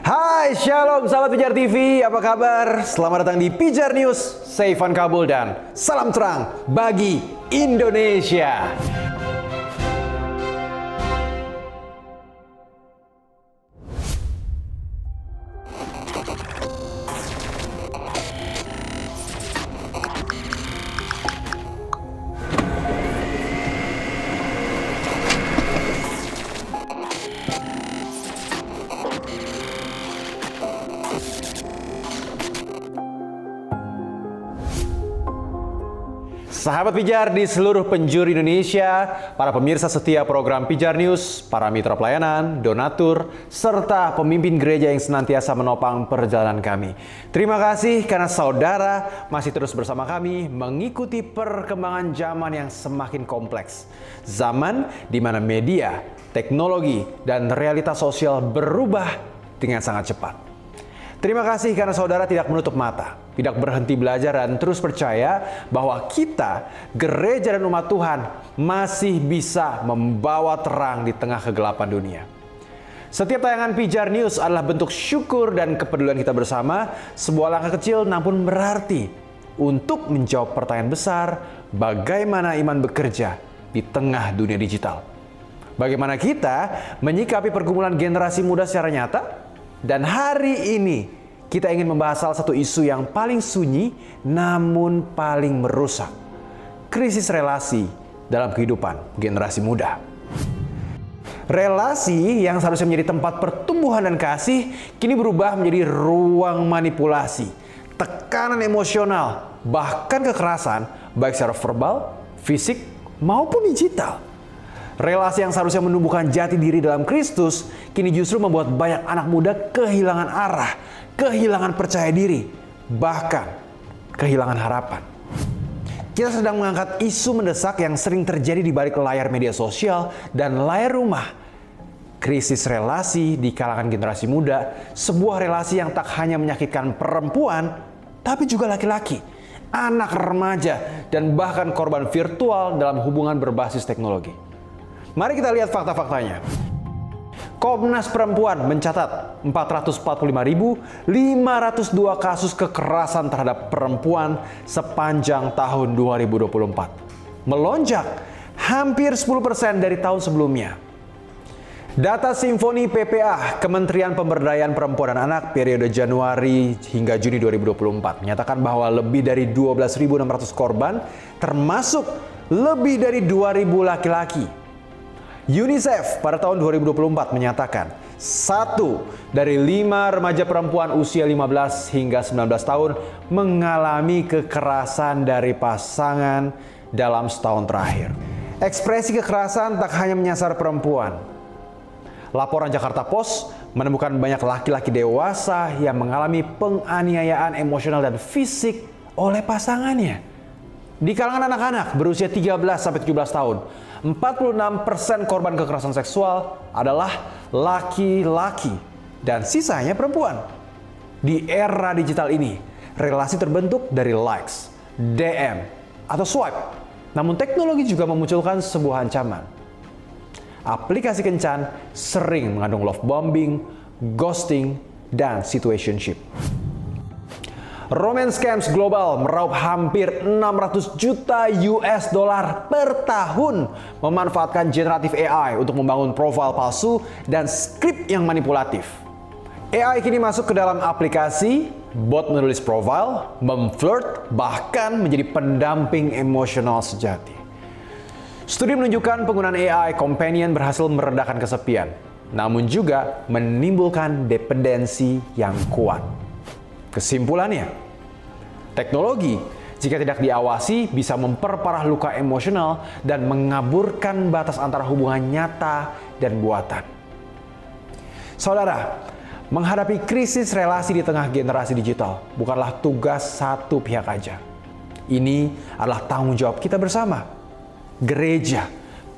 Hai, shalom sahabat Pijar TV, apa kabar? Selamat datang di Pijar News, saya Ivan Kabul dan salam terang bagi Indonesia. Sahabat Pijar di seluruh penjuru Indonesia, para pemirsa setia program Pijar News, para mitra pelayanan, donatur, serta pemimpin gereja yang senantiasa menopang perjalanan kami. Terima kasih karena saudara masih terus bersama kami mengikuti perkembangan zaman yang semakin kompleks. Zaman di mana media, teknologi, dan realitas sosial berubah dengan sangat cepat. Terima kasih karena saudara tidak menutup mata, tidak berhenti belajar dan terus percaya bahwa kita, gereja dan umat Tuhan, masih bisa membawa terang di tengah kegelapan dunia. Setiap tayangan Pijar News adalah bentuk syukur dan kepedulian kita bersama, sebuah langkah kecil namun berarti untuk menjawab pertanyaan besar, bagaimana iman bekerja di tengah dunia digital. Bagaimana kita menyikapi pergumulan generasi muda secara nyata? Dan hari ini kita ingin membahas salah satu isu yang paling sunyi namun paling merusak. Krisis relasi dalam kehidupan generasi muda. Relasi yang seharusnya menjadi tempat pertumbuhan dan kasih kini berubah menjadi ruang manipulasi, tekanan emosional, bahkan kekerasan baik secara verbal, fisik maupun digital. Relasi yang seharusnya menumbuhkan jati diri dalam Kristus, kini justru membuat banyak anak muda kehilangan arah, kehilangan percaya diri, bahkan kehilangan harapan. Kita sedang mengangkat isu mendesak yang sering terjadi di balik layar media sosial dan layar rumah. Krisis relasi di kalangan generasi muda, sebuah relasi yang tak hanya menyakitkan perempuan, tapi juga laki-laki, anak remaja, dan bahkan korban virtual dalam hubungan berbasis teknologi. Mari kita lihat fakta-faktanya. Komnas Perempuan mencatat 445.502 kasus kekerasan terhadap perempuan sepanjang tahun 2024. Melonjak hampir 10% dari tahun sebelumnya. Data Simfoni PPA, Kementerian Pemberdayaan Perempuan dan Anak periode Januari hingga Juni 2024 menyatakan bahwa lebih dari 12.600 korban termasuk lebih dari 2.000 laki-laki. UNICEF pada tahun 2024 menyatakan 1 dari 5 remaja perempuan usia 15 hingga 19 tahun mengalami kekerasan dari pasangan dalam setahun terakhir. Ekspresi kekerasan tak hanya menyasar perempuan. Laporan Jakarta Post menemukan banyak laki-laki dewasa yang mengalami penganiayaan emosional dan fisik oleh pasangannya. Di kalangan anak-anak berusia 13-17 tahun, 46% korban kekerasan seksual adalah laki-laki dan sisanya perempuan. Di era digital ini, relasi terbentuk dari likes, DM, atau swipe. Namun teknologi juga memunculkan sebuah ancaman. Aplikasi kencan sering mengandung love bombing, ghosting, dan situationship. Romance scams global meraup hampir 600 juta US dollar per tahun memanfaatkan generatif AI untuk membangun profil palsu dan skrip yang manipulatif. AI kini masuk ke dalam aplikasi, bot menulis profil, memflirt, bahkan menjadi pendamping emosional sejati. Studi menunjukkan penggunaan AI companion berhasil meredakan kesepian, namun juga menimbulkan dependensi yang kuat. Kesimpulannya, teknologi jika tidak diawasi bisa memperparah luka emosional dan mengaburkan batas antara hubungan nyata dan buatan. Saudara, menghadapi krisis relasi di tengah generasi digital bukanlah tugas satu pihak aja. Ini adalah tanggung jawab kita bersama. Gereja,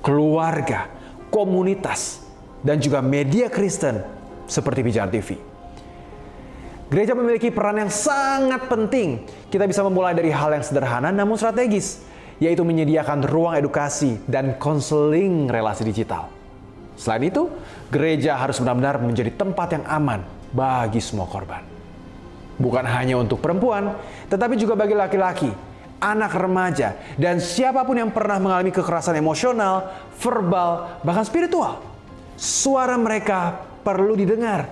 keluarga, komunitas, dan juga media Kristen seperti Pijar TV. Gereja memiliki peran yang sangat penting. Kita bisa memulai dari hal yang sederhana namun strategis, yaitu menyediakan ruang edukasi dan konseling relasi digital. Selain itu, gereja harus benar-benar menjadi tempat yang aman bagi semua korban. Bukan hanya untuk perempuan, tetapi juga bagi laki-laki, anak remaja, dan siapapun yang pernah mengalami kekerasan emosional, verbal, bahkan spiritual. Suara mereka perlu didengar.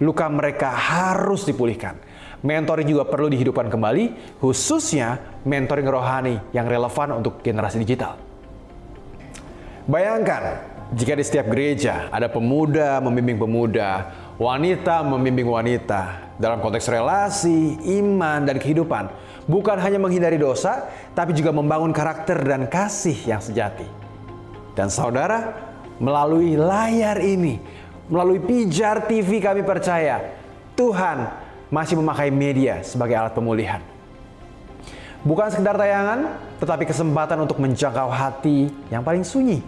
Luka mereka harus dipulihkan. Mentoring juga perlu dihidupkan kembali, khususnya mentoring rohani yang relevan untuk generasi digital. Bayangkan, jika di setiap gereja ada pemuda membimbing pemuda, wanita membimbing wanita, dalam konteks relasi, iman, dan kehidupan, bukan hanya menghindari dosa, tapi juga membangun karakter dan kasih yang sejati. Dan saudara, melalui layar ini, melalui Pijar TV kami percaya, Tuhan masih memakai media sebagai alat pemulihan. Bukan sekedar tayangan, tetapi kesempatan untuk menjangkau hati yang paling sunyi.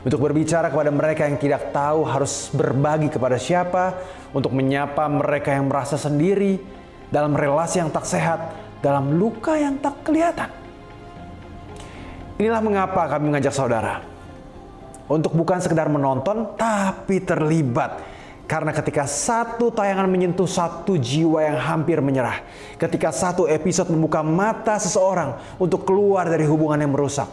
Untuk berbicara kepada mereka yang tidak tahu harus berbagi kepada siapa, untuk menyapa mereka yang merasa sendiri, dalam relasi yang tak sehat, dalam luka yang tak kelihatan. Inilah mengapa kami mengajak saudara untuk bukan sekedar menonton, tapi terlibat. Karena ketika satu tayangan menyentuh satu jiwa yang hampir menyerah, ketika satu episode membuka mata seseorang untuk keluar dari hubungan yang merusak,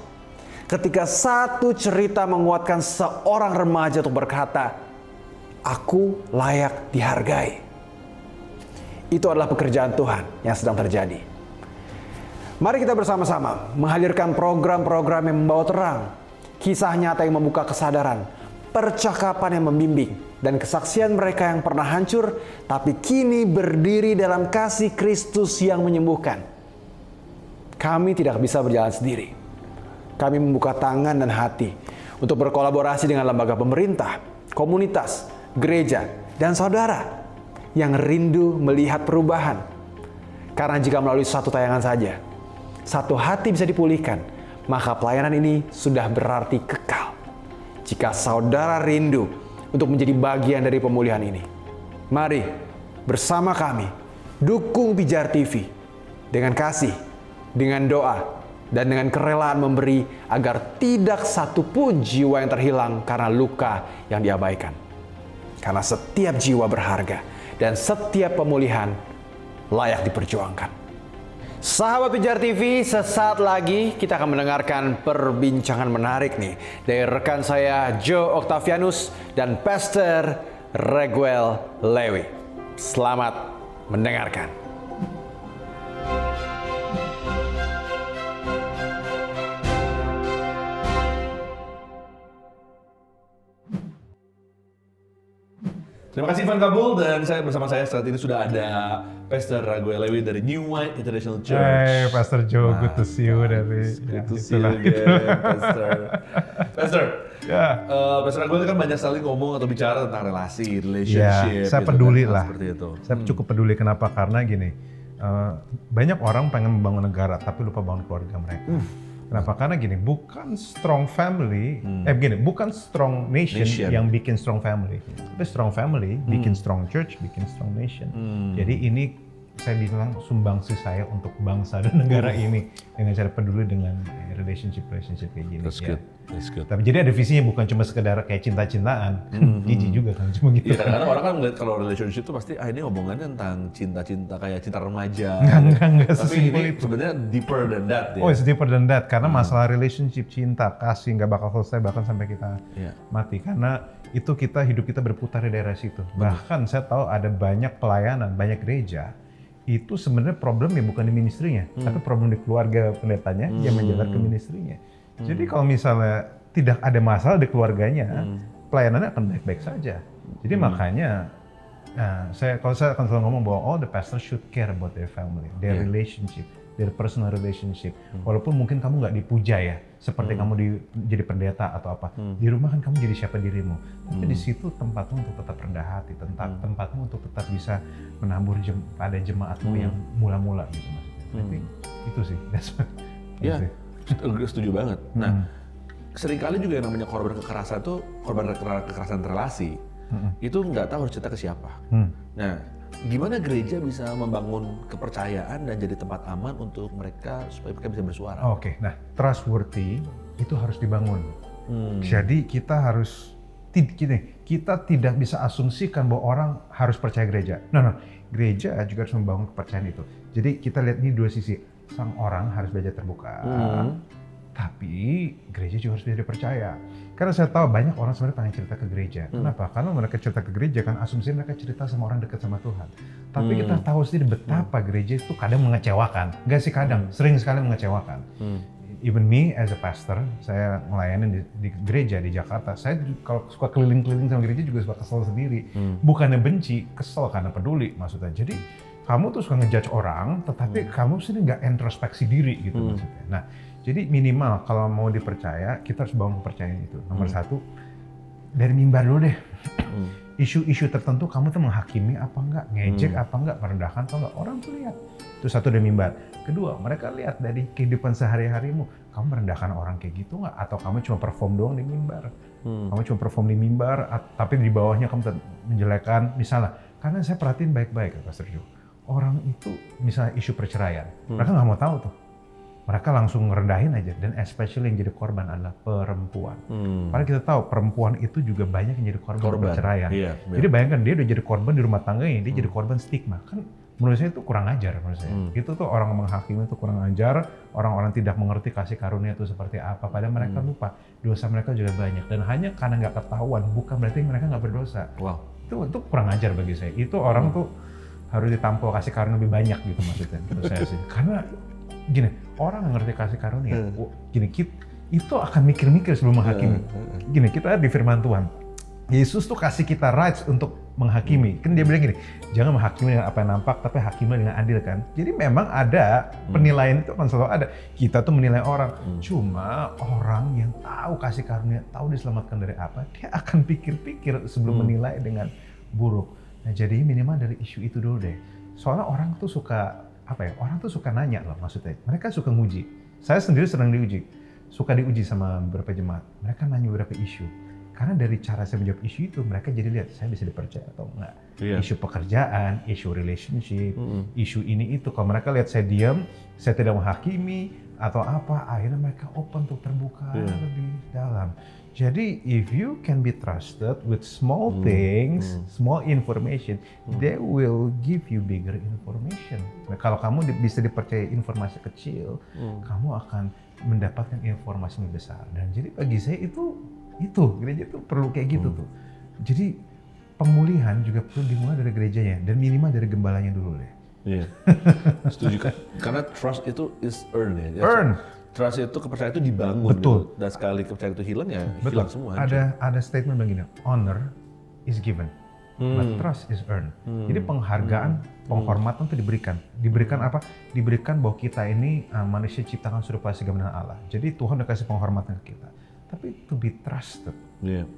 ketika satu cerita menguatkan seorang remaja untuk berkata, "Aku layak dihargai." Itu adalah pekerjaan Tuhan yang sedang terjadi. Mari kita bersama-sama menghadirkan program-program yang membawa terang, kisah nyata yang membuka kesadaran, percakapan yang membimbing, dan kesaksian mereka yang pernah hancur, tapi kini berdiri dalam kasih Kristus yang menyembuhkan. Kami tidak bisa berjalan sendiri. Kami membuka tangan dan hati untuk berkolaborasi dengan lembaga pemerintah, komunitas, gereja, dan saudara yang rindu melihat perubahan. Karena jika melalui satu tayangan saja, satu hati bisa dipulihkan, maka pelayanan ini sudah berarti kekal. Jika saudara rindu untuk menjadi bagian dari pemulihan ini, mari bersama kami dukung Pijar TV dengan kasih, dengan doa, dan dengan kerelaan memberi agar tidak satu pun jiwa yang terhilang karena luka yang diabaikan. Karena setiap jiwa berharga dan setiap pemulihan layak diperjuangkan. Sahabat Pijar TV, sesaat lagi kita akan mendengarkan perbincangan menarik nih dari rekan saya Joe Octavianus dan Pastor Raguel Lewi. Selamat mendengarkan. Terima kasih Ivan Kabul, dan bersama saya saat ini sudah ada Pastor Raguel Lewi dari New Wine International Church. Hey, Pastor Joe, good to see you dari. Good to see you again, Pastor. Pastor, Pastor Raguel kan banyak sekali ngomong atau bicara tentang relasi, relationship. Ya, saya peduli lah. Seperti itu. Saya cukup peduli. Kenapa? Karena gini, banyak orang pengen membangun negara tapi lupa bangun keluarga mereka. Kenapa? Karena gini, bukan strong family, bukan strong nation yang bikin strong family. Tapi strong family bikin strong church, bikin strong nation. Jadi ini saya bilang sumbangsi saya untuk bangsa dan negara ini dengan cara peduli dengan relationship kayak gini. That's good. That's good. Tapi jadi ada visinya, bukan cuma sekedar kayak cinta-cintaan. Jijik juga kan cuma gitu. Iya, kadang-kadang orang kan ngeliat kalau relationship itu pasti ini omongannya tentang cinta-cinta kayak cinta remaja. Enggak Tapi ini sebenarnya deeper than that. Ya? Oh, it's deeper than that. Karena masalah relationship, cinta, kasih nggak bakal selesai bahkan sampai kita mati. Karena itu hidup kita berputar di daerah situ. Bahkan saya tahu ada banyak pelayanan, banyak gereja itu sebenarnya problemnya bukan di ministrinya, tapi problem di keluarga pendetanya yang menjalankan ministrinya. Jadi kalau misalnya tidak ada masalah di keluarganya, pelayanannya akan baik-baik saja. Jadi makanya, saya akan selalu ngomong bahwa all the pastors should care about their family, their relationship, their personal relationship. Walaupun mungkin kamu nggak dipuja ya, seperti kamu jadi pendeta atau apa. Di rumah kan kamu jadi siapa dirimu. Tapi di situ tempatmu untuk tetap rendah hati, tempatmu untuk tetap bisa menabur pada jemaatmu yang mula-mula gitu mas. Tapi itu sih. Iya, setuju banget. Nah, seringkali juga yang namanya korban kekerasan tuh, korban kekerasan relasi, itu nggak tahu harus cerita ke siapa. Nah, gimana gereja bisa membangun kepercayaan dan jadi tempat aman untuk mereka supaya mereka bisa bersuara? Oke, nah trustworthy itu harus dibangun. Jadi kita harus kita tidak bisa asumsikan bahwa orang harus percaya gereja. No, gereja juga harus membangun kepercayaan itu. Jadi kita lihat ini dua sisi. Sang orang harus belajar terbuka, tapi gereja juga harus belajar percaya. Karena saya tahu banyak orang sebenarnya pengen cerita ke gereja. Kenapa? Karena mereka cerita ke gereja kan asumsi mereka cerita sama orang dekat sama Tuhan. Tapi kita tahu sendiri betapa gereja itu kadang mengecewakan. Enggak sih kadang, sering sekali mengecewakan. Even me as a pastor, saya melayani di gereja di Jakarta. Saya kalau suka keliling-keliling sama gereja juga suka kesel sendiri. Bukannya benci, kesel karena peduli maksudnya. Jadi kamu tuh suka ngejudge orang, tetapi kamu sendiri nggak introspeksi diri gitu maksudnya. Nah, jadi minimal kalau mau dipercaya, kita harus bangun kepercayaan itu. Nomor satu, dari mimbar dulu deh. Isu-isu tertentu kamu tuh menghakimi apa enggak, ngejek apa enggak, merendahkan atau enggak, orang tuh lihat. Itu satu dari mimbar. Kedua, mereka lihat dari kehidupan sehari-harimu, kamu merendahkan orang kayak gitu enggak? Atau kamu cuma perform doang di mimbar? Kamu cuma perform di mimbar, tapi di bawahnya kamu menjelekkan, misalnya. Karena saya perhatiin baik-baik, Pastor Jo. Orang itu misalnya isu perceraian, mereka nggak mau tahu tuh. Mereka langsung ngerendahin aja, dan especially yang jadi korban adalah perempuan. Padahal kita tahu perempuan itu juga banyak yang jadi korban perceraian. Jadi bayangkan dia udah jadi korban di rumah tangganya, dia jadi korban stigma. Kan menurut saya itu kurang ajar menurut saya. Itu tuh orang menghakimi itu kurang ajar, orang-orang tidak mengerti kasih karunia itu seperti apa. Padahal mereka lupa dosa mereka juga banyak, dan hanya karena nggak ketahuan bukan berarti mereka nggak berdosa. Wow. Itu kurang ajar bagi saya. Itu orang tuh harus ditampol kasih karunia lebih banyak gitu maksudnya menurut saya sih. Karena gini, orang yang ngerti kasih karunia, gini, itu akan mikir-mikir sebelum menghakimi. Gini, kita di firman Tuhan, Yesus tuh kasih kita rights untuk menghakimi. Kan dia bilang gini, jangan menghakimi dengan apa yang nampak, tapi hakimi dengan adil kan. Jadi memang ada penilaian itu akan selalu ada. Kita tuh menilai orang, cuma orang yang tahu kasih karunia, tahu diselamatkan dari apa, dia akan pikir-pikir sebelum menilai dengan buruk. Nah, jadi minimal dari isu itu dulu deh. Soalnya orang tuh suka, orang tuh suka nanya loh maksudnya. Mereka suka nguji. Saya sendiri sering diuji. Suka diuji sama beberapa jemaat. Mereka nanya beberapa isu. Karena dari cara saya menjawab isu itu, mereka jadi lihat, saya bisa dipercaya atau enggak. Isu pekerjaan, isu relationship, isu ini itu. Kalau mereka lihat saya diam, saya tidak menghakimi, atau apa, akhirnya mereka open untuk terbuka lebih dalam. Jadi, if you can be trusted with small things, small information, they will give you bigger information. Nah, kalau kamu bisa dipercaya informasi kecil, kamu akan mendapatkan informasi yang besar. Dan jadi bagi saya itu gereja itu perlu kayak gitu tuh. Jadi pemulihan juga perlu dimulai dari gerejanya dan minimal dari gembalanya dulu deh. Iya, setuju kan? Karena trust itu is earned ya. Trust itu, kepercayaan itu dibangun. Betul. Gitu. Dan sekali kepercayaan itu hilang ya hilang semua. Ada statement begini, honor is given, but trust is earned. Jadi penghargaan, penghormatan itu diberikan. Diberikan apa? Diberikan bahwa kita ini manusia ciptakan serupa segambaran Allah. Jadi Tuhan udah kasih penghormatan ke kita. Tapi to be trusted,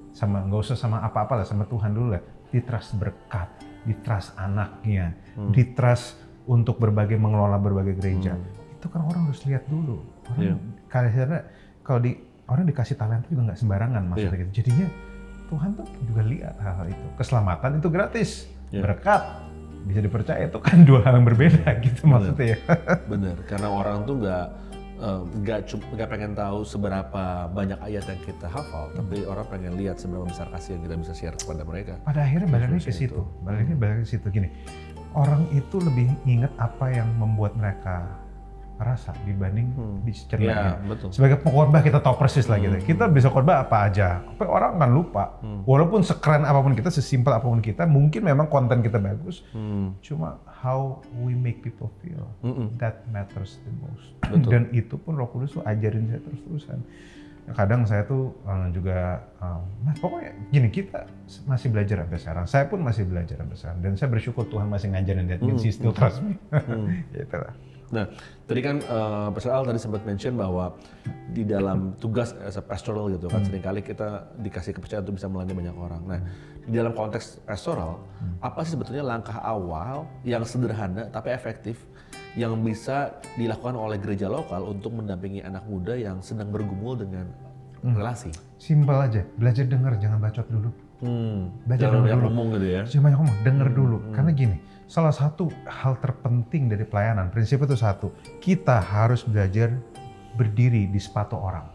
sama nggak usah sama apa-apa lah, sama Tuhan dulu lah. Di trust berkat, di trust anaknya, di trust untuk mengelola berbagai gereja. Itu kan orang harus lihat dulu. Orang orang dikasih talenta juga nggak sembarangan maksudnya gitu. Jadinya Tuhan tuh juga lihat hal-hal itu. Keselamatan itu gratis, berkat bisa dipercaya itu kan dua hal yang berbeda gitu maksudnya. Bener, karena orang tuh nggak pengen tahu seberapa banyak ayat yang kita hafal, tapi orang pengen lihat seberapa besar kasih yang kita bisa share kepada mereka. Pada akhirnya baliknya ke situ, gini, orang itu lebih ingat apa yang membuat mereka rasa dibanding dicernakan. Sebagai pengkhotbah kita tahu persis lah gitu. Kita bisa khotbah apa aja, tapi orang akan lupa. Walaupun sekeren apapun kita, sesimpel apapun kita, mungkin memang konten kita bagus, cuma how we make people feel that matters the most. Dan itu pun Roh Kudus tuh ajarin saya terus-terusan. Kadang saya tuh juga, pokoknya gini, kita masih belajar sampai sekarang. Saya pun masih belajar sampai sekarang. Dan saya bersyukur Tuhan masih ngajarin, that means he still trust me. Itulah. Nah, tadi kan Pastor Al tadi sempat mention bahwa di dalam tugas as a pastoral gitu kan, seringkali kita dikasih kepercayaan untuk bisa melayani banyak orang. Nah, di dalam konteks pastoral, apa sih sebetulnya langkah awal yang sederhana tapi efektif yang bisa dilakukan oleh gereja lokal untuk mendampingi anak muda yang sedang bergumul dengan relasi? Simpel aja, belajar dengar, jangan bacot dulu. Belajar dengar dulu. Ngomong gitu ya? Jangan banyak ngomong, dengar dulu. Karena gini, salah satu hal terpenting dari pelayanan, prinsip itu satu, kita harus belajar berdiri di sepatu orang.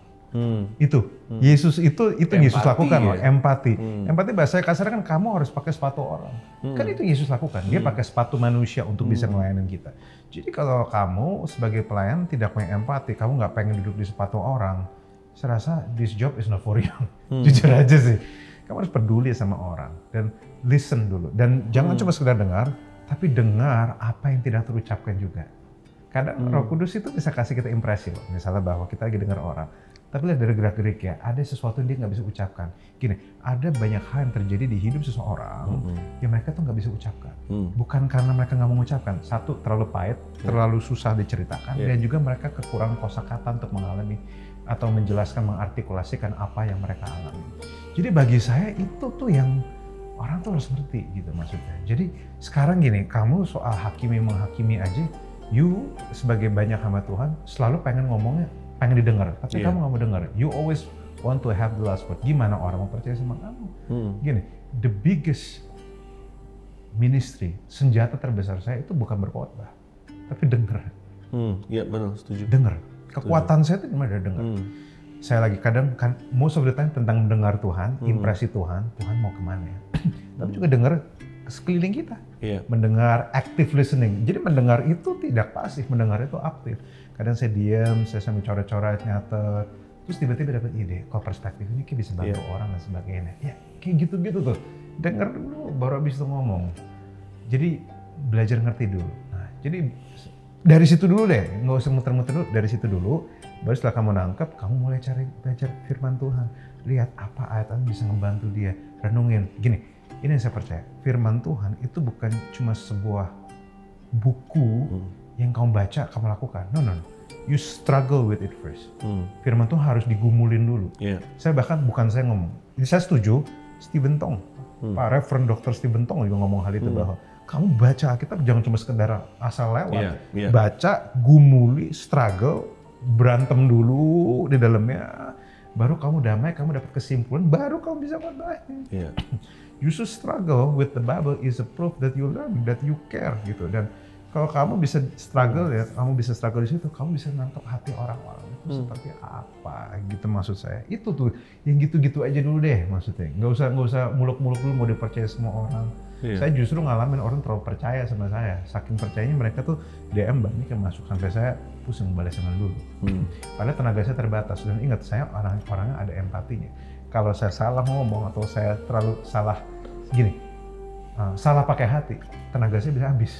Yesus itu yang Yesus lakukan loh, empati. Empati bahasa kasar kan kamu harus pakai sepatu orang. Kan itu Yesus lakukan. Dia pakai sepatu manusia untuk bisa melayani kita. Jadi kalau kamu sebagai pelayan tidak punya empati, kamu nggak pengen duduk di sepatu orang, saya rasa this job is not for you. Jujur aja sih. Kamu harus peduli sama orang dan listen dulu. Dan jangan cuma sekedar dengar, tapi dengar apa yang tidak terucapkan juga. Kadang Roh Kudus itu bisa kasih kita impresi loh. Misalnya bahwa kita lagi dengar orang, tapi lihat dari gerak-gerik ya, ada sesuatu yang dia nggak bisa ucapkan. Gini, ada banyak hal yang terjadi di hidup seseorang yang mereka tuh nggak bisa ucapkan. Bukan karena mereka nggak mengucapkan. Satu, terlalu pahit, terlalu susah diceritakan, dan juga mereka kekurangan kosakata untuk mengalami atau menjelaskan, mengartikulasikan apa yang mereka alami. Jadi bagi saya itu tuh yang orang tuh harus ngerti gitu maksudnya. Jadi sekarang gini, kamu soal hakimi menghakimi aja, you sebagai banyak hamba Tuhan selalu pengen ngomongnya, pengen didengar, tapi kamu nggak mau dengar. You always want to have the last word. Gimana orang mau percaya sama kamu? Gini, the biggest ministry, senjata terbesar saya itu bukan berkhotbah, tapi dengar. Iya benar, setuju. Dengar. Kekuatan saya itu dimana dengar. Saya lagi kadang kan most of the time tentang mendengar Tuhan, impresi Tuhan mau kemana ya. Tapi juga dengar sekeliling kita. Mendengar, active listening. Jadi mendengar itu tidak pasif, mendengar itu aktif. Kadang saya diam, saya sambil coret-coret, nyatet, terus tiba-tiba dapat ide, kok perspektif ini kayak bisa bantu orang dan sebagainya. Ya kayak gitu-gitu tuh. Dengar dulu, baru habis itu ngomong. Jadi belajar ngerti dulu. Nah, jadi dari situ dulu deh, nggak usah muter-muter dulu, dari situ dulu. Baru setelah kamu nangkep, kamu mulai cari belajar firman Tuhan. Lihat apa ayat yang bisa ngebantu dia, renungin. Gini, ini yang saya percaya, firman Tuhan itu bukan cuma sebuah buku yang kamu baca, kamu lakukan. No. You struggle with it first. Firman Tuhan harus digumulin dulu. Saya bahkan, bukan saya ngomong, ini saya setuju, Stephen Tong, Pak Reverend Dr. Stephen Tong juga ngomong hal itu bahwa kamu baca Alkitab jangan cuma sekedar asal lewat. Baca, gumuli, struggle, berantem dulu di dalamnya, baru kamu damai, kamu dapat kesimpulan, baru kamu bisa khotbahin. You should struggle with the Bible is a proof that you learn, that you care gitu. Dan kalau kamu bisa struggle ya, kamu bisa struggle di situ, kamu bisa nangkep hati orang-orang itu seperti apa gitu maksud saya. Itu tuh yang gitu-gitu aja dulu deh maksudnya. Nggak usah muluk-muluk dulu mau dipercaya semua orang. Saya justru ngalamin orang terlalu percaya sama saya. Saking percayanya mereka tuh DM banyak yang masuk sampai saya pusing balasnya dulu. Padahal tenaga saya terbatas dan ingat saya orangnya ada empatinya. Kalau saya salah ngomong atau saya terlalu salah gini, salah pakai hati, tenaga saya bisa habis.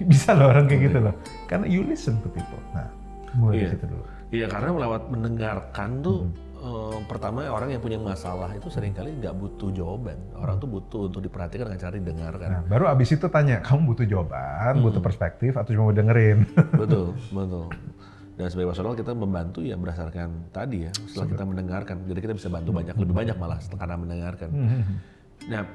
Bisa loh orang kayak gitu loh. Karena you listen to people. Nah, mulai dari situ dulu. Iya, karena lewat mendengarkan tuh pertama orang yang punya masalah itu seringkali nggak butuh jawaban. Orang tuh butuh untuk diperhatikan dengan cara didengarkan. Nah, baru abis itu tanya, kamu butuh jawaban, butuh perspektif, atau cuma mau dengerin? Betul. Dan sebagai pastoral kita membantu ya berdasarkan tadi ya, setelah kita mendengarkan. Jadi kita bisa bantu lebih banyak malah karena mendengarkan. Nah,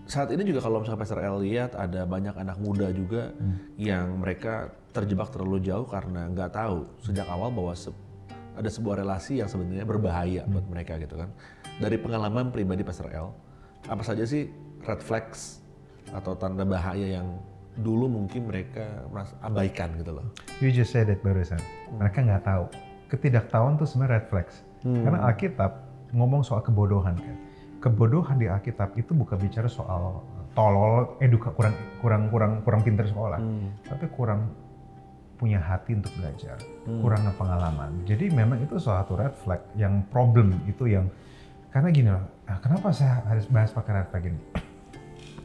saat ini juga kalau misalnya Pastor El lihat ada banyak anak muda juga yang mereka terjebak terlalu jauh karena nggak tahu sejak awal bahwa ada sebuah relasi yang sebenarnya berbahaya buat mereka gitu kan. Dari pengalaman pribadi Pastor El, apa saja sih red flags atau tanda bahaya yang dulu mungkin mereka abaikan gitu loh? You just said it barusan. Mereka nggak tahu. Ketidaktahuan tuh sebenarnya red flags. Karena Alkitab ngomong soal kebodohan kan. Kebodohan di Alkitab itu bukan bicara soal tolol, kurang pintar sekolah, tapi kurang punya hati untuk belajar, kurang pengalaman. Jadi memang itu suatu red flag yang problem itu yang karena gini loh. Nah, kenapa saya harus bahas pakai red flag ini?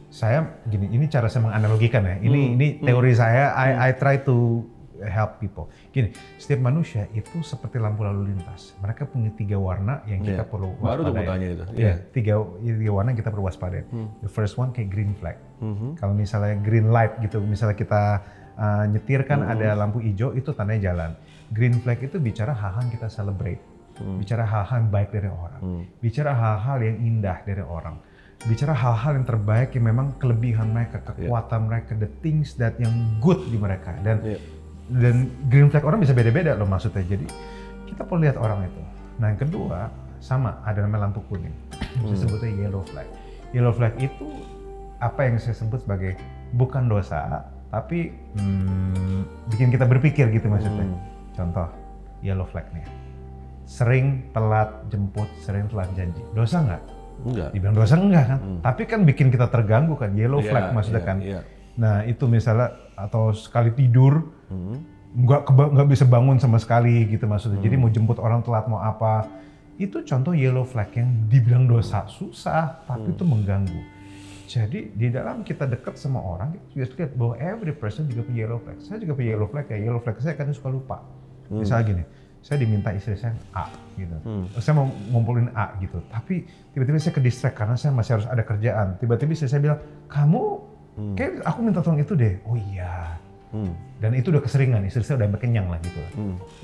Saya gini, ini cara saya menganalogikan ya. Ini teori saya. I try to help people. Gini, setiap manusia itu seperti lampu lalu lintas. Mereka punya 3 warna yang kita perlu waspadai. Baru tuh mau tanya itu. Tiga warna yang kita perlu waspadai. The first one kayak green flag. Kalau misalnya green light gitu, misalnya kita nyetir kan ada lampu hijau, itu tandanya jalan. Green flag itu bicara hal-hal yang kita celebrate. Bicara hal-hal yang baik dari orang. Bicara hal-hal yang indah dari orang. Bicara hal-hal yang terbaik yang memang kelebihan mereka, kekuatan mereka, the things that yang good di mereka. Dan green flag orang bisa beda-beda loh maksudnya. Jadi kita perlu lihat orang itu. Nah yang kedua sama ada namanya lampu kuning. Saya sebutnya yellow flag. Yellow flag itu apa yang saya sebut sebagai bukan dosa, tapi bikin kita berpikir gitu maksudnya. Contoh yellow flag nih. sering telat jemput, sering telat janji. Dosa nggak? Enggak. Dibilang dosa enggak kan? Tapi kan bikin kita terganggu kan, yellow flag maksudnya kan. Nah itu misalnya atau sekali tidur nggak bisa bangun sama sekali gitu maksudnya. Jadi mau jemput orang telat mau apa, itu contoh yellow flag yang dibilang dosa susah tapi itu mengganggu. Jadi di dalam kita dekat sama orang kita juga lihat bahwa every person juga punya yellow flag. Saya juga punya yellow flag ya. Yellow flag saya kadang suka lupa. Misalnya gini, saya diminta istri saya A gitu. Saya mau ngumpulin A gitu. Tapi tiba-tiba saya ke distract karena saya masih harus ada kerjaan. Tiba-tiba istri saya bilang, kamu kayak aku minta tolong itu deh. Oh iya. Dan itu udah keseringan, istri saya udah kenyang lah gitu.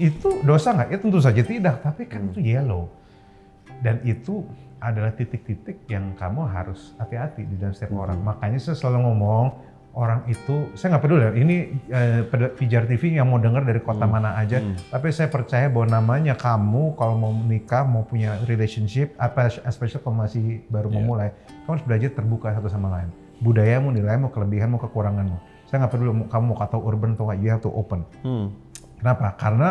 Itu dosa nggak? Ya tentu saja tidak, tapi kan itu yellow. Dan itu adalah titik-titik yang kamu harus hati-hati di dalam setiap orang. Makanya saya selalu ngomong, orang itu, saya nggak peduli, ini Pijar TV yang mau dengar dari kota mana aja, tapi saya percaya bahwa namanya kamu kalau mau menikah, mau punya relationship, especially kalau masih baru memulai, kamu harus belajar terbuka satu sama lain. Budayamu, nilaimu, kelebihanmu, kekuranganmu. Saya nggak peduli kamu mau kata urban atau nggak, you have to open. Kenapa? Karena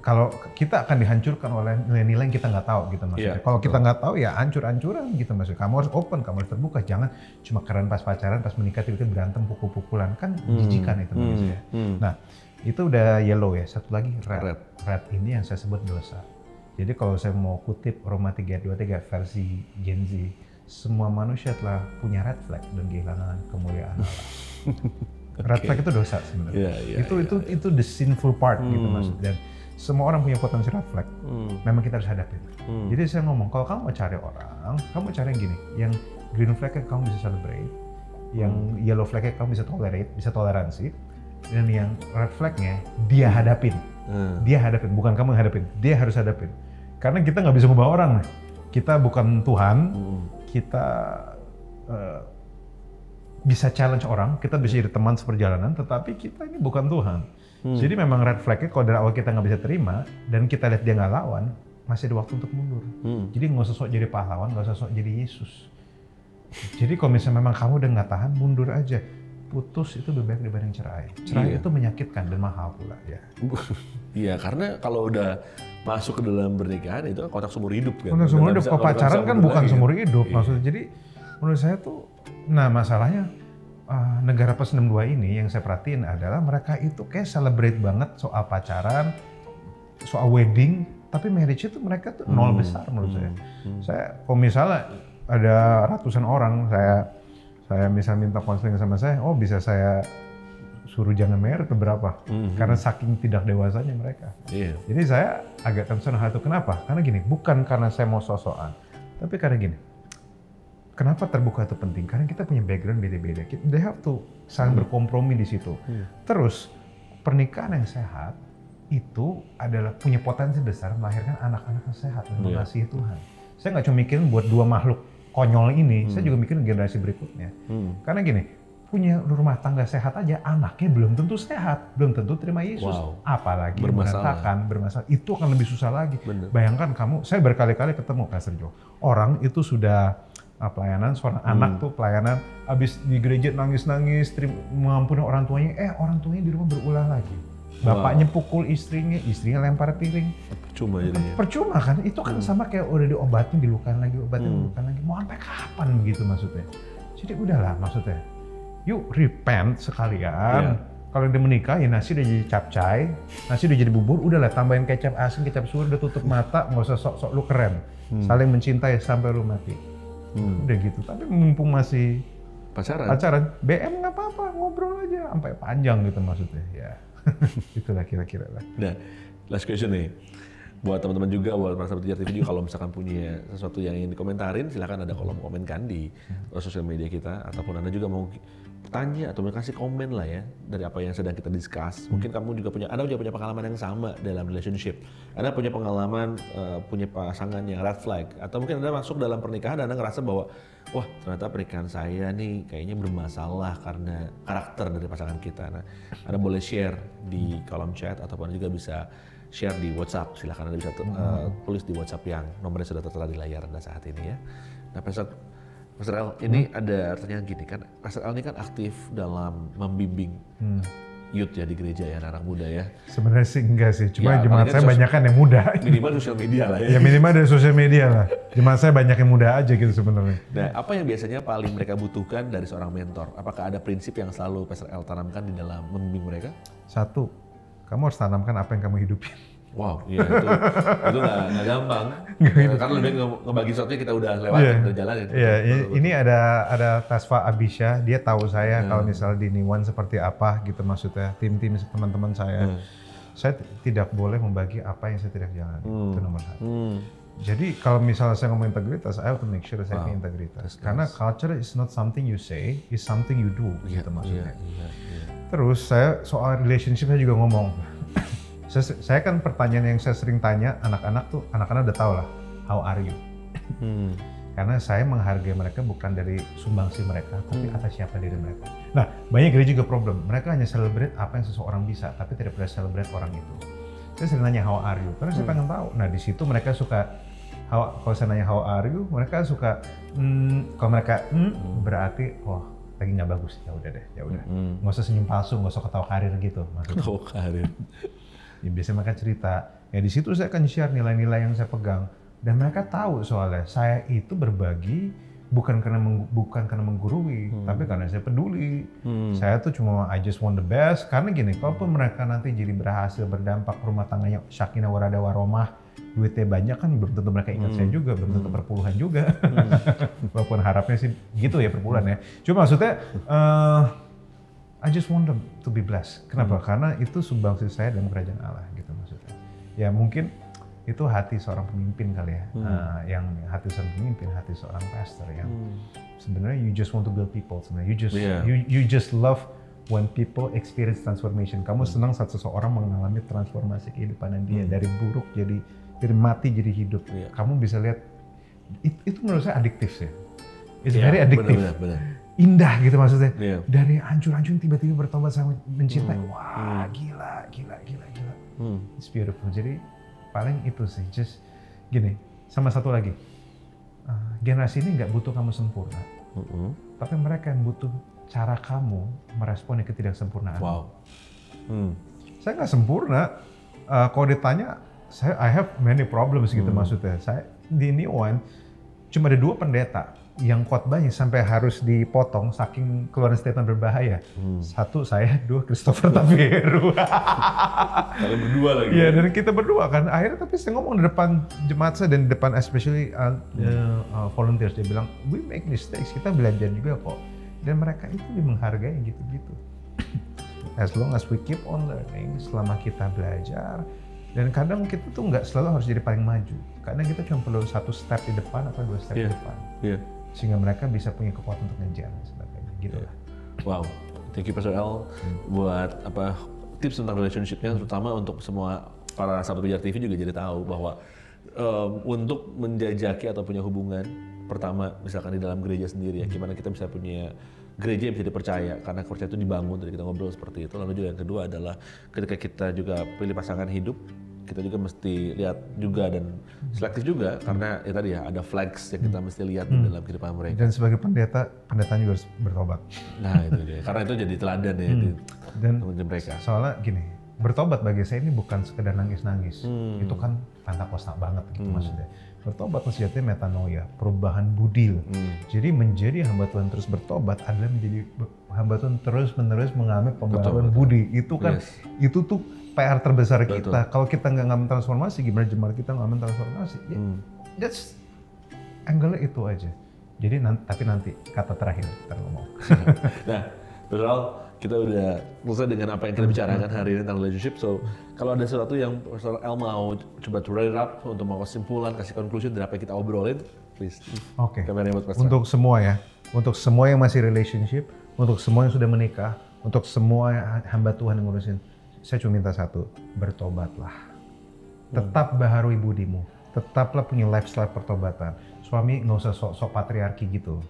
kalau kita akan dihancurkan oleh nilai-nilai yang kita nggak tahu gitu maksudnya. Kalau kita nggak tahu ya hancur-hancuran gitu maksudnya. Kamu harus open, kamu harus terbuka. Jangan cuma keren pas pacaran, pas menikah tiba-tiba berantem pukul-pukulan. Kan jijikan itu maksudnya. Nah itu udah yellow ya. Satu lagi red. Red ini yang saya sebut dosa. Jadi kalau saya mau kutip Roma 3:23 versi Gen Z, semua manusia telah punya red flag dan kehilangan kemuliaan Allah. Red flag itu dosa sebenarnya. Itu the sinful part gitu maksudnya. Dan semua orang punya potensi red flag, memang kita harus hadapin. Jadi saya ngomong, kalau kamu mau cari orang, kamu cari yang gini, yang green flag-nya kamu bisa celebrate, yang yellow flag-nya kamu bisa tolerate, bisa toleransi, dan yang red flag-nya dia hadapin. Dia hadapin, bukan kamu yang hadapin, dia harus hadapin. Karena kita nggak bisa ngubah orang, kita bukan Tuhan, kita bisa challenge orang, kita bisa jadi teman seperjalanan, tetapi kita ini bukan Tuhan. Jadi memang red flag-nya kalau dari awal kita nggak bisa terima dan kita lihat dia nggak lawan, masih ada waktu untuk mundur. Jadi nggak usah sok jadi pahlawan, nggak usah sok jadi Yesus. Jadi kalau misalnya memang kamu udah nggak tahan, mundur aja. Putus itu lebih baik dibanding cerai. Cerai itu menyakitkan dan mahal pula ya. Iya, karena kalau udah masuk ke dalam pernikahan itu kan kontrak seumur hidup kan. Kontrak seumur hidup, kalau pacaran kan bukan seumur hidup maksudnya. Jadi menurut saya tuh, nah masalahnya negara plus 62 ini yang saya perhatiin adalah mereka itu kayak celebrate banget soal pacaran, soal wedding, tapi marriage itu mereka tuh nol besar menurut saya. Saya kalau misalnya ada ratusan orang, saya misal minta konseling sama saya, oh bisa saya suruh jangan married beberapa, karena saking tidak dewasanya mereka. Jadi saya agak concern hal itu. Kenapa? Karena gini, bukan karena saya mau sok-sokan, tapi karena gini. Kenapa terbuka itu penting? Karena kita punya background beda-beda. They have to saling berkompromi di situ. Terus pernikahan yang sehat itu adalah punya potensi besar melahirkan anak-anak yang sehat dan mengasihi Tuhan. Saya nggak cuma mikirin buat dua makhluk konyol ini, saya juga mikirin generasi berikutnya. Karena gini, punya rumah tangga sehat aja, anaknya belum tentu sehat, belum tentu terima Yesus. Apalagi berantakan, bermasalah. Itu akan lebih susah lagi. Bayangkan kamu, saya berkali-kali ketemu Pastor Joe, orang itu sudah pelayanan, seorang anak tuh pelayanan, habis di gereja nangis-nangis, mengampuni orang tuanya, orang tuanya di rumah berulah lagi. Bapaknya pukul istrinya lempar piring. Percuma jadinya. Percuma kan, itu kan sama kayak udah diobatin, dilukain lagi, dilukain lagi. Mau sampai kapan begitu maksudnya? Jadi udahlah maksudnya, yuk repent sekalian. Kalau udah menikah, ya nasi udah jadi capcay, nasi udah jadi bubur, udahlah tambahin kecap asin, kecap suwir, udah tutup mata, nggak usah sok-sok lu keren. Saling mencintai sampai lu mati. Udah gitu, tapi mumpung masih pacaran, BM nggak apa-apa, ngobrol aja sampai panjang gitu maksudnya ya. Itulah kira-kira lah. Nah, last question nih, buat teman-teman juga, buat para sahabat Pijar TV juga, kalau misalkan punya sesuatu yang ingin dikomentarin, silakan ada kolom komen kan di sosial media kita, ataupun Anda juga mau tanya atau kasih komen lah ya dari apa yang sedang kita discuss. Mungkin kamu juga punya pengalaman yang sama dalam relationship. Anda punya pengalaman punya pasangan yang red flag, atau mungkin Anda masuk dalam pernikahan dan Anda ngerasa bahwa wah ternyata pernikahan saya nih kayaknya bermasalah karena karakter dari pasangan kita. Nah, Anda boleh share di kolom chat ataupun juga bisa share di WhatsApp. Silakan Anda bisa tulis di WhatsApp yang nomornya sudah tertera di layar Anda saat ini ya. Nah, Pastor El, ini ada pertanyaan gini kan, Pastor El ini kan aktif dalam membimbing youth ya di gereja ya, anak muda ya. Sebenarnya sih enggak sih, cuma Ya, jemaat paling saya kan banyak kan yang muda. Minimal sosial media lah ya. Ya minimal dari sosial media lah. Jemaat saya banyak yang muda aja gitu sebenarnya. Nah, apa yang biasanya paling mereka butuhkan dari seorang mentor? Apakah ada prinsip yang selalu Pastor L tanamkan di dalam membimbing mereka? Satu, kamu harus tanamkan apa yang kamu hidupin. Wow, iya itu nggak gampang. Karena lebih ngebagi sesuatu kita udah lewatin, udah jalanin. Iya, ini ada Tasfa Abisha, dia tahu saya kalau misalnya di Niwan seperti apa gitu maksudnya, tim-tim teman-teman saya. Saya tidak boleh membagi apa yang saya tidak jalani, itu nomor satu. Jadi kalau misalnya saya ngomong integritas, I have to make sure saya punya integritas. Karena culture is not something you say, it's something you do, gitu maksudnya. Terus saya soal relationship saya juga ngomong. Saya kan pertanyaan yang saya sering tanya anak-anak udah tahu lah, how are you? Karena saya menghargai mereka bukan dari sumbangsi mereka, tapi atas siapa diri mereka. Nah, banyak gereja juga problem. Mereka hanya celebrate apa yang seseorang bisa, tapi tidak pernah celebrate orang itu. Saya sering nanya how are you, karena saya pengen tahu. Nah, di situ mereka suka, kalau saya nanya how are you, mereka suka, kalau mereka berarti, lagi nggak bagus. Ya udah deh, ya udah. Nggak usah senyum palsu, nggak usah ketawa karir gitu. Ketawa karir. Ya, biasanya mereka cerita, ya di situ saya akan share nilai-nilai yang saya pegang dan mereka tahu soalnya saya itu berbagi bukan karena menggurui, tapi karena saya peduli. Saya tuh cuma I just want the best karena gini, kalaupun mereka nanti jadi berhasil berdampak rumah tangganya sakinah warada waromah, duitnya banyak kan belum tentu mereka ingat saya juga, belum tentu perpuluhan juga. Walaupun harapnya sih gitu ya perpuluhan ya. Cuma maksudnya I just want them to be blessed. Kenapa? Karena itu sumbangsi saya dalam kerajaan Allah gitu maksudnya. Ya mungkin itu hati seorang pemimpin kali ya. Yang hati seorang pemimpin, hati seorang pastor yang sebenarnya you just want to build people sebenarnya. You just love when people experience transformation. Kamu senang saat seseorang mengalami transformasi kehidupan dia dari buruk dari mati jadi hidup. Kamu bisa lihat itu menurut saya adiktif sih. It's very addictive. Benar. Indah gitu maksudnya. Dari hancur-hancur tiba-tiba bertobat sama mencintai. Wah, gila. It's beautiful. Jadi paling itu sih, just gini. Sama satu lagi, generasi ini nggak butuh kamu sempurna, tapi mereka yang butuh cara kamu meresponi ketidaksempurnaan. Wow. Saya nggak sempurna. Kalau ditanya, I have many problems gitu maksudnya. Saya di Niwan cuma ada 2 pendeta yang khotbahnya sampai harus dipotong saking keluaran statement berbahaya. 1 saya, 2 Christopher Taveru. Kalian berdua lagi. Iya, dan kita berdua kan. Akhirnya tapi saya ngomong di depan jemaat saya dan di depan especially volunteers, dia bilang, we make mistakes, kita belajar juga kok. Dan mereka itu menghargai gitu-gitu. As long as we keep on learning, selama kita belajar, dan kadang kita tuh nggak selalu harus jadi paling maju. Kadang kita cuma perlu 1 step di depan atau 2 step di depan. Sehingga mereka bisa punya kekuatan untuk ngejar dan sebagainya gitu lah. Wow, thank you Pastor L buat tips tentang relationship-nya, terutama untuk semua para sahabat Pijar TV juga jadi tahu bahwa untuk menjajaki atau punya hubungan, pertama misalkan di dalam gereja sendiri ya, gimana kita bisa punya gereja yang bisa dipercaya, karena kepercayaan itu dibangun dari kita ngobrol seperti itu. Lalu juga yang kedua adalah ketika kita juga pilih pasangan hidup, kita juga mesti lihat juga dan selektif juga, karena ya tadi ya ada flags yang kita mesti lihat di dalam kehidupan mereka. Dan sebagai pendeta juga harus bertobat. Nah itu dia, karena itu jadi teladan ya di mereka. Soalnya gini, bertobat bagi saya ini bukan sekedar nangis-nangis, itu kan Pentakosta banget gitu maksudnya. Bertobat sejatinya metanoia, perubahan budi. Jadi menjadi hamba Tuhan terus bertobat adalah menjadi hamba Tuhan terus-menerus mengalami pembaruan budi. Itu kan, itu tuh PR terbesar kita. Kalau kita nggak ngalamin transformasi, gimana jemaat kita ngalamin transformasi? Ya, that's angle itu aja. Jadi tapi nanti kata terakhir kita ngomong. Nah, betul. Kita udah selesai dengan apa yang kita bicarakan hari ini tentang relationship. So, kalau ada sesuatu yang Pastor L mau coba to wrap up untuk mau kesimpulan, kasih conclusion dari apa yang kita obrolin, please. Oke. Untuk semua ya, untuk semua yang masih relationship, untuk semua yang sudah menikah, untuk semua hamba Tuhan yang ngurusin, saya cuma minta satu, bertobatlah. Tetap baharui budimu, tetaplah punya lifestyle pertobatan. Suami nggak usah sok-sok patriarki gitu.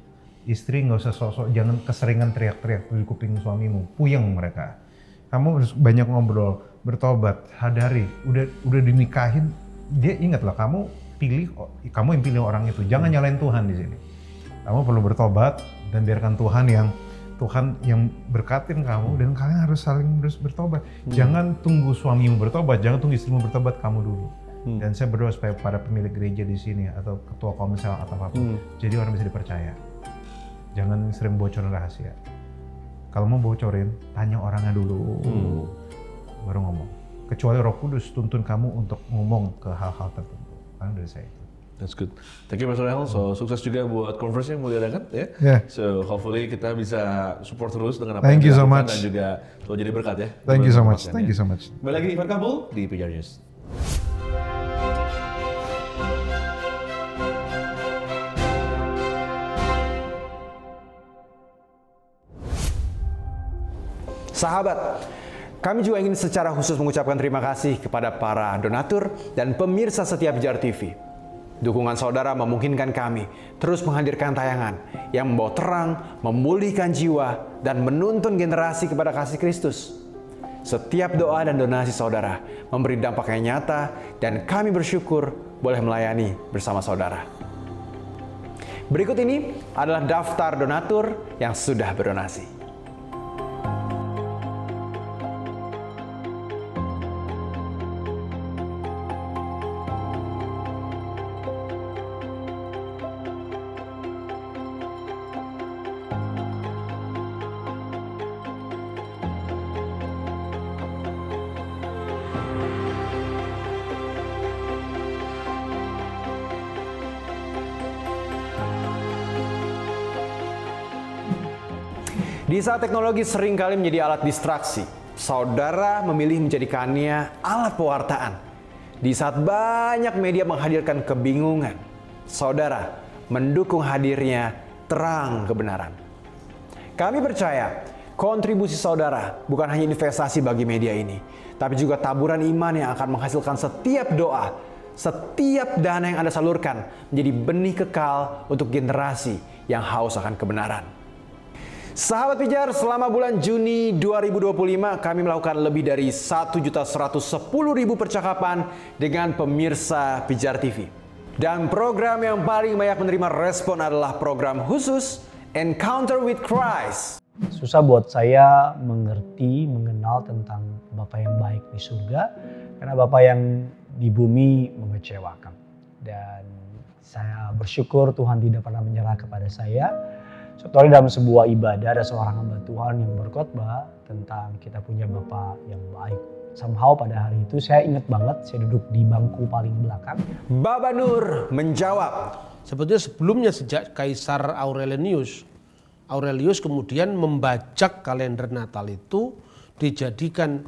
Istri nggak usah sok-sok, jangan keseringan teriak-teriak di kuping suamimu, puyeng mereka. Kamu harus banyak ngobrol, bertobat, hadari, udah dinikahin, dia ingatlah kamu yang pilih orang itu, jangan nyalain Tuhan di sini. Kamu perlu bertobat dan biarkan Tuhan yang Tuhan yang berkatin kamu dan kalian harus saling bertobat. Jangan tunggu suamimu bertobat, jangan tunggu istrimu bertobat, kamu dulu. Dan saya berdoa supaya para pemilik gereja di sini atau ketua komsel atau apapun, jadi orang bisa dipercaya. Jangan sering bocorin rahasia. Kalau mau bocorin, tanya orangnya dulu, baru ngomong. Kecuali Roh Kudus tuntun kamu untuk ngomong ke hal-hal tertentu. Karena dari saya itu. That's good. Thank you Pastor Rahel. So sukses juga buat conference yang mau diadakan ya. Yeah. So hopefully kita bisa support terus dengan apa Thank yang you so dilakukan much. dan juga Tuhan jadi berkat ya. Thank you so much. Thank you so much. Kembali lagi Ivan Kabul di PJR News. Sahabat, kami juga ingin secara khusus mengucapkan terima kasih kepada para donatur dan pemirsa setia PJR TV. Dukungan saudara memungkinkan kami terus menghadirkan tayangan yang membawa terang, memulihkan jiwa, dan menuntun generasi kepada kasih Kristus. Setiap doa dan donasi saudara memberi dampak yang nyata dan kami bersyukur boleh melayani bersama saudara. Berikut ini adalah daftar donatur yang sudah berdonasi. Di saat teknologi seringkali menjadi alat distraksi, saudara memilih menjadikannya alat pewartaan. Di saat banyak media menghadirkan kebingungan, saudara mendukung hadirnya terang kebenaran. Kami percaya kontribusi saudara bukan hanya investasi bagi media ini, tapi juga taburan iman yang akan menghasilkan setiap doa, setiap dana yang Anda salurkan menjadi benih kekal untuk generasi yang haus akan kebenaran. Sahabat PJR, selama bulan Juni 2025 kami melakukan lebih dari 1.110.000 percakapan dengan pemirsa PJR TV. Dan program yang paling banyak menerima respon adalah program khusus Encounter with Christ. Susah buat saya mengenal tentang Bapa yang baik di surga, karena Bapa yang di bumi mengecewakan. Dan saya bersyukur Tuhan tidak pernah menyerah kepada saya. Suatu hari dalam sebuah ibadah ada seorang hamba Tuhan yang berkhotbah tentang kita punya Bapa yang baik. Somehow pada hari itu saya ingat banget, saya duduk di bangku paling belakang. Baba Nur menjawab. Sebetulnya sebelumnya sejak Kaisar Aurelius kemudian membajak kalender Natal itu dijadikan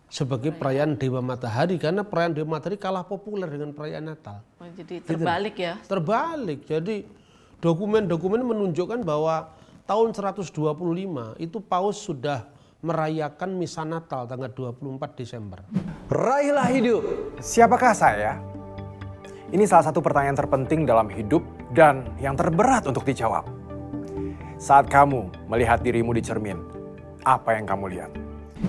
sebagai perayaan Dewa Matahari, karena perayaan Dewa Matahari kalah populer dengan perayaan Natal. Oh, jadi terbalik ya? Terbalik, jadi dokumen-dokumen menunjukkan bahwa tahun 125 itu Paus sudah merayakan misa Natal tanggal 24 Desember. Raihlah hidup. Siapakah saya? Ini salah satu pertanyaan terpenting dalam hidup dan yang terberat untuk dijawab. Saat kamu melihat dirimu di cermin, apa yang kamu lihat?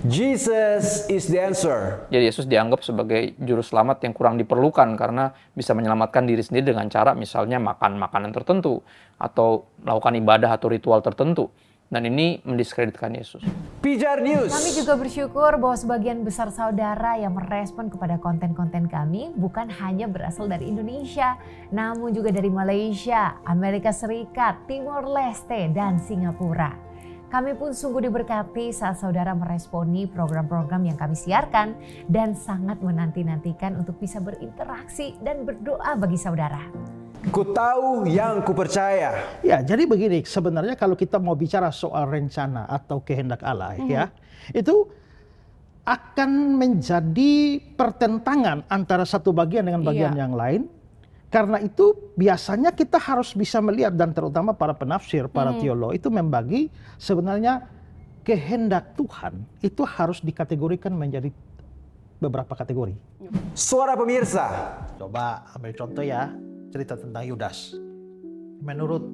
Jesus is the answer. Jadi Yesus dianggap sebagai juru selamat yang kurang diperlukan karena bisa menyelamatkan diri sendiri dengan cara misalnya makan makanan tertentu atau melakukan ibadah atau ritual tertentu. Dan ini mendiskreditkan Yesus. PJR News. Kami juga bersyukur bahwa sebagian besar saudara yang merespon kepada konten-konten kami bukan hanya berasal dari Indonesia, namun juga dari Malaysia, Amerika Serikat, Timor Leste, dan Singapura. Kami pun sungguh diberkati saat saudara meresponi program-program yang kami siarkan dan sangat menanti-nantikan untuk bisa berinteraksi dan berdoa bagi saudara. Ku tahu yang ku percaya. Ya, jadi begini, sebenarnya kalau kita mau bicara soal rencana atau kehendak Allah ya, itu akan menjadi pertentangan antara satu bagian dengan bagian yang lain. Karena itu biasanya kita harus bisa melihat, dan terutama para penafsir, para teolog itu membagi sebenarnya kehendak Tuhan itu harus dikategorikan menjadi beberapa kategori. Suara pemirsa. Coba ambil contoh ya, cerita tentang Yudas. Menurut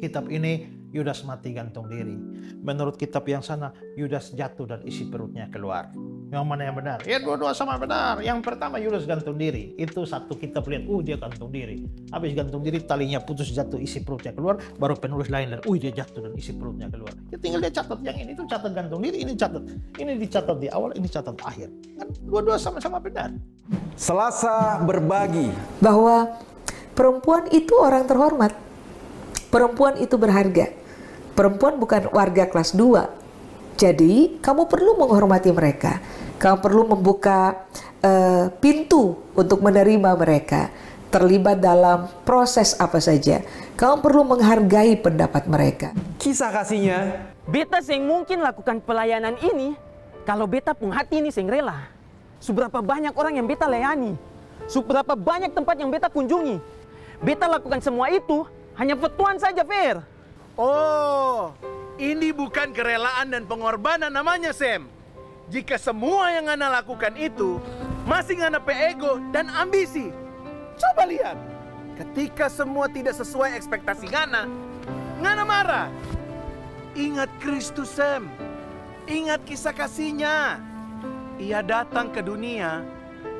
kitab ini, Yudas mati gantung diri. Menurut kitab yang sana, Yudas jatuh dan isi perutnya keluar. Yang mana yang benar? Ya dua-dua sama benar. Yang pertama Yudas gantung diri. Itu satu kita lihat, dia gantung diri. Habis gantung diri talinya putus jatuh, isi perutnya keluar. Baru penulis lain lihat, dia jatuh dan isi perutnya keluar. Ya tinggal dia catat yang ini tuh catat gantung diri, ini catat. Ini dicatat di awal, ini catat akhir. Kan dua-dua sama-sama benar. Selasa berbagi. Bahwa perempuan itu orang terhormat. Perempuan itu berharga. Perempuan bukan warga kelas 2. Jadi, kamu perlu menghormati mereka. Kamu perlu membuka pintu untuk menerima mereka. Terlibat dalam proses apa saja. Kamu perlu menghargai pendapat mereka. Kisah kasihnya. Beta sing mungkin lakukan pelayanan ini kalau beta pun hati ini sing rela. Seberapa banyak orang yang beta layani. Seberapa banyak tempat yang beta kunjungi. Beta lakukan semua itu hanya for Tuhan saja, Fer. Oh, ini bukan kerelaan dan pengorbanan namanya, Sam. Jika semua yang Ana lakukan itu masih Ana ego dan ambisi. Coba lihat, ketika semua tidak sesuai ekspektasi Ana marah. Ingat Kristus, Sam. Ingat kisah kasihnya. Ia datang ke dunia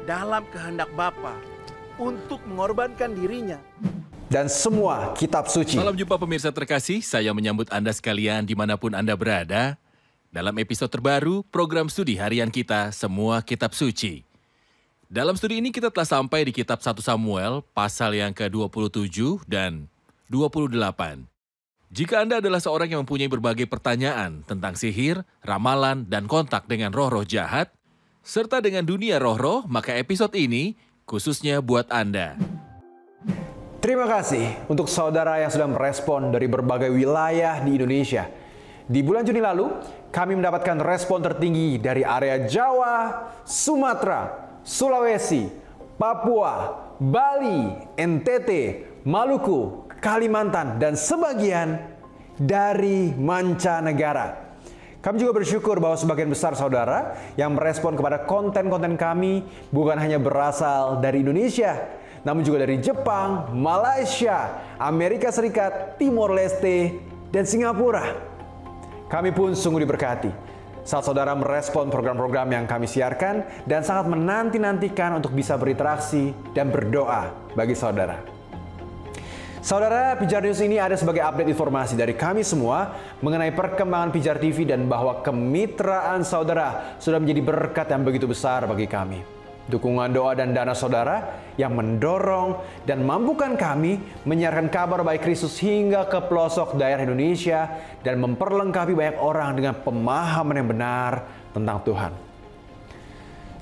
dalam kehendak Bapa untuk mengorbankan dirinya. Dan semua kitab suci. Salam jumpa pemirsa terkasih, saya menyambut Anda sekalian dimanapun Anda berada. Dalam episode terbaru, program studi harian kita, Semua Kitab Suci. Dalam studi ini kita telah sampai di kitab 1 Samuel, pasal yang ke-27 dan 28. Jika Anda adalah seorang yang mempunyai berbagai pertanyaan tentang sihir, ramalan, dan kontak dengan roh-roh jahat, serta dengan dunia roh-roh, maka episode ini khususnya buat Anda. Terima kasih untuk saudara yang sudah merespon dari berbagai wilayah di Indonesia. Di bulan Juni lalu, kami mendapatkan respon tertinggi dari area Jawa, Sumatera, Sulawesi, Papua, Bali, NTT, Maluku, Kalimantan, dan sebagian dari mancanegara. Kami juga bersyukur bahwa sebagian besar saudara yang merespon kepada konten-konten kami bukan hanya berasal dari Indonesia, namun juga dari Jepang, Malaysia, Amerika Serikat, Timor Leste, dan Singapura. Kami pun sungguh diberkati saat saudara merespon program-program yang kami siarkan dan sangat menanti-nantikan untuk bisa berinteraksi dan berdoa bagi saudara. Saudara, Pijar News ini ada sebagai update informasi dari kami semua mengenai perkembangan Pijar TV dan bahwa kemitraan saudara sudah menjadi berkat yang begitu besar bagi kami. Dukungan doa dan dana saudara yang mendorong dan mampukan kami menyiarkan kabar baik Kristus hingga ke pelosok daerah Indonesia dan memperlengkapi banyak orang dengan pemahaman yang benar tentang Tuhan.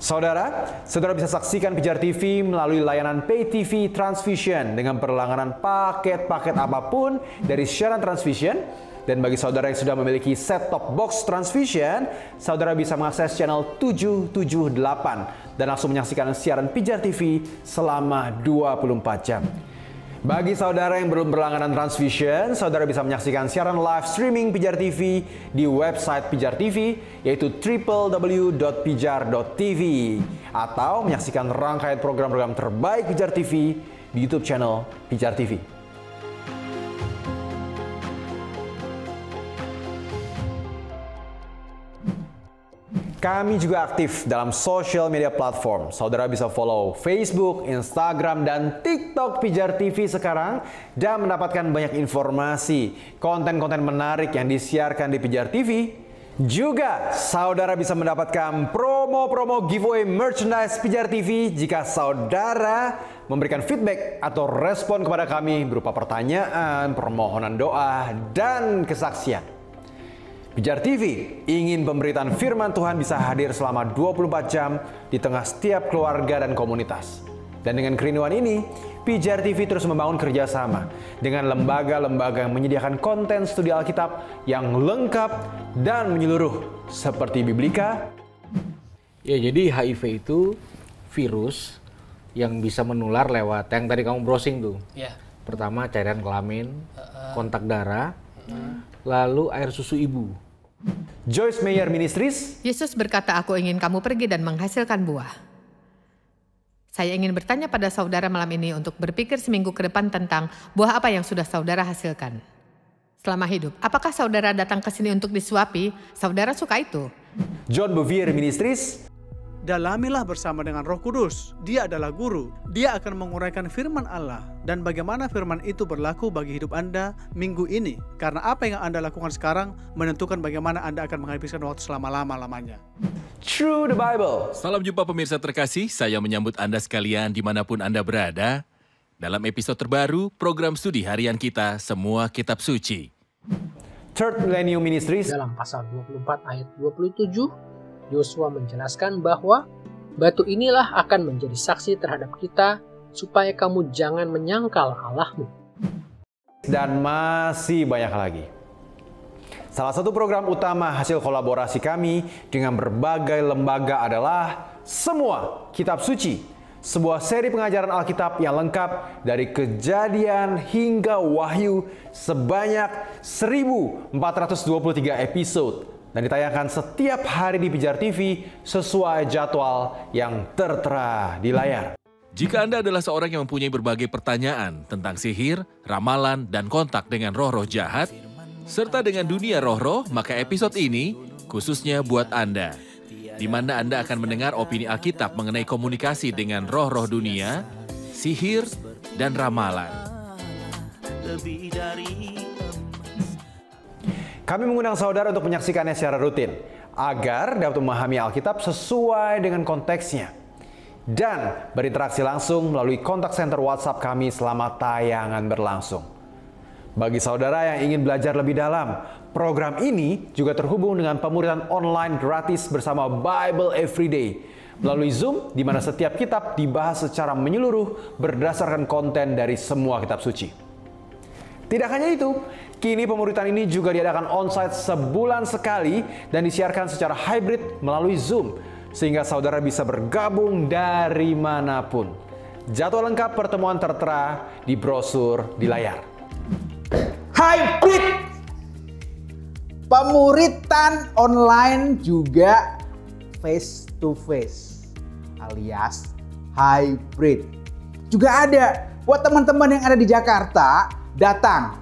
Saudara bisa saksikan Pijar TV melalui layanan Pay TV Transvision dengan berlangganan paket-paket apapun dari siaran Transvision. Dan bagi saudara yang sudah memiliki set-top box Transvision, saudara bisa mengakses channel 778 dan langsung menyaksikan siaran Pijar TV selama 24 jam. Bagi saudara yang belum berlangganan Transvision, saudara bisa menyaksikan siaran live streaming Pijar TV di website Pijar TV, yaitu www.pijar.tv, atau menyaksikan rangkaian program-program terbaik Pijar TV di YouTube channel Pijar TV. Kami juga aktif dalam social media platform. Saudara bisa follow Facebook, Instagram, dan TikTok Pijar TV sekarang dan mendapatkan banyak informasi, konten-konten menarik yang disiarkan di Pijar TV. Juga, saudara bisa mendapatkan promo-promo giveaway merchandise Pijar TV jika saudara memberikan feedback atau respon kepada kami berupa pertanyaan, permohonan doa, dan kesaksian. Pijar TV ingin pemberitaan firman Tuhan bisa hadir selama 24 jam di tengah setiap keluarga dan komunitas. Dan dengan kerinduan ini, Pijar TV terus membangun kerjasama dengan lembaga-lembaga yang menyediakan konten studi Alkitab yang lengkap dan menyeluruh seperti Biblika. Ya, jadi HIV itu virus yang bisa menular lewat yang tadi kamu browsing tuh. Ya. Pertama cairan kelamin, kontak darah, lalu air susu ibu. Joyce Meyer Ministries. Yesus berkata, aku ingin kamu pergi dan menghasilkan buah. Saya ingin bertanya pada saudara malam ini untuk berpikir seminggu ke depan tentang buah apa yang sudah saudara hasilkan selama hidup. Apakah saudara datang ke sini untuk disuapi? Saudara suka itu? John Bevere Ministries. dalamilah bersama dengan Roh Kudus. Dia adalah guru. Dia akan menguraikan firman Allah dan bagaimana firman itu berlaku bagi hidup Anda minggu ini. Karena apa yang Anda lakukan sekarang menentukan bagaimana Anda akan menghabiskan waktu selama-lamanya. True the Bible. Salam jumpa pemirsa terkasih, saya menyambut Anda sekalian dimanapun Anda berada. Dalam episode terbaru, program studi harian kita, Semua Kitab Suci. Third Millennium Ministries. Dalam pasal 24 ayat 27, Yosua menjelaskan bahwa batu inilah akan menjadi saksi terhadap kita supaya kamu jangan menyangkal Allahmu. Dan masih banyak lagi. Salah satu program utama hasil kolaborasi kami dengan berbagai lembaga adalah Semua Kitab Suci, sebuah seri pengajaran Alkitab yang lengkap dari Kejadian hingga Wahyu sebanyak 1423 episode dan ditayangkan setiap hari di Pijar TV sesuai jadwal yang tertera di layar. Jika Anda adalah seorang yang mempunyai berbagai pertanyaan tentang sihir, ramalan, dan kontak dengan roh-roh jahat, serta dengan dunia roh-roh, maka episode ini khususnya buat Anda, di mana Anda akan mendengar opini Alkitab mengenai komunikasi dengan roh-roh dunia, sihir, dan ramalan. Kami mengundang saudara untuk menyaksikannya secara rutin, agar dapat memahami Alkitab sesuai dengan konteksnya. Dan berinteraksi langsung melalui kontak center WhatsApp kami selama tayangan berlangsung. Bagi saudara yang ingin belajar lebih dalam, program ini juga terhubung dengan pemuridan online gratis bersama Bible Everyday melalui Zoom, di mana setiap kitab dibahas secara menyeluruh berdasarkan konten dari semua kitab suci. Tidak hanya itu, kini pemuridan ini juga diadakan onsite sebulan sekali dan disiarkan secara hybrid melalui Zoom, sehingga saudara bisa bergabung dari manapun. Jadwal lengkap pertemuan tertera di brosur di layar. Hybrid! Pemuridan online juga face to face alias hybrid. Juga ada buat teman-teman yang ada di Jakarta, datang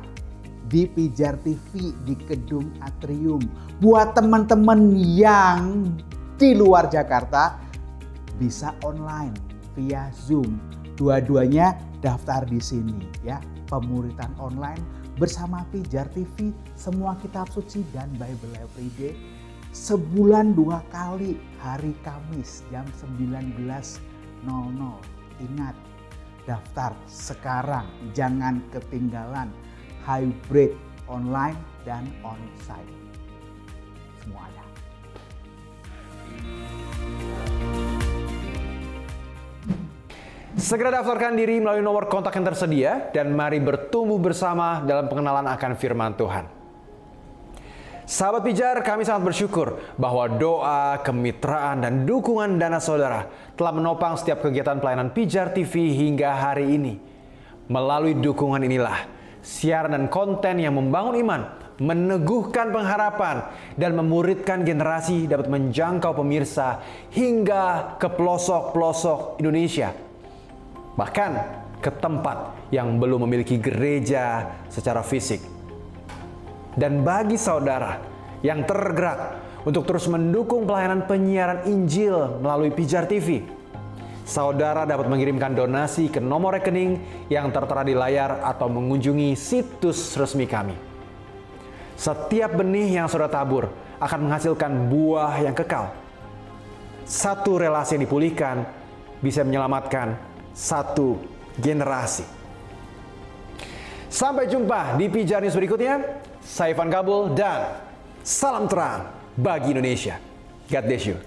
di Pijar TV di Gedung Atrium. Buat teman-teman yang di luar Jakarta bisa online via Zoom. Dua-duanya daftar di sini ya. Pemuridan online bersama Pijar TV, Semua Kitab Suci dan Bible Everyday. Sebulan 2 kali hari Kamis jam 19.00. Ingat, daftar sekarang, jangan ketinggalan hybrid online dan onsite. Semua ada. Segera daftarkan diri melalui nomor kontak yang tersedia dan mari bertumbuh bersama dalam pengenalan akan firman Tuhan. Sahabat Pijar, kami sangat bersyukur bahwa doa, kemitraan, dan dukungan dana saudara telah menopang setiap kegiatan pelayanan Pijar TV hingga hari ini. Melalui dukungan inilah, siaran dan konten yang membangun iman, meneguhkan pengharapan, dan memuridkan generasi dapat menjangkau pemirsa hingga ke pelosok-pelosok Indonesia. Bahkan ke tempat yang belum memiliki gereja secara fisik. Dan bagi saudara yang tergerak untuk terus mendukung pelayanan penyiaran Injil melalui Pijar TV, saudara dapat mengirimkan donasi ke nomor rekening yang tertera di layar atau mengunjungi situs resmi kami. Setiap benih yang saudara tabur akan menghasilkan buah yang kekal. Satu relasi yang dipulihkan bisa menyelamatkan satu generasi. Sampai jumpa di Pijar News berikutnya. Saya Ivan Kabul dan salam terang bagi Indonesia. God bless you.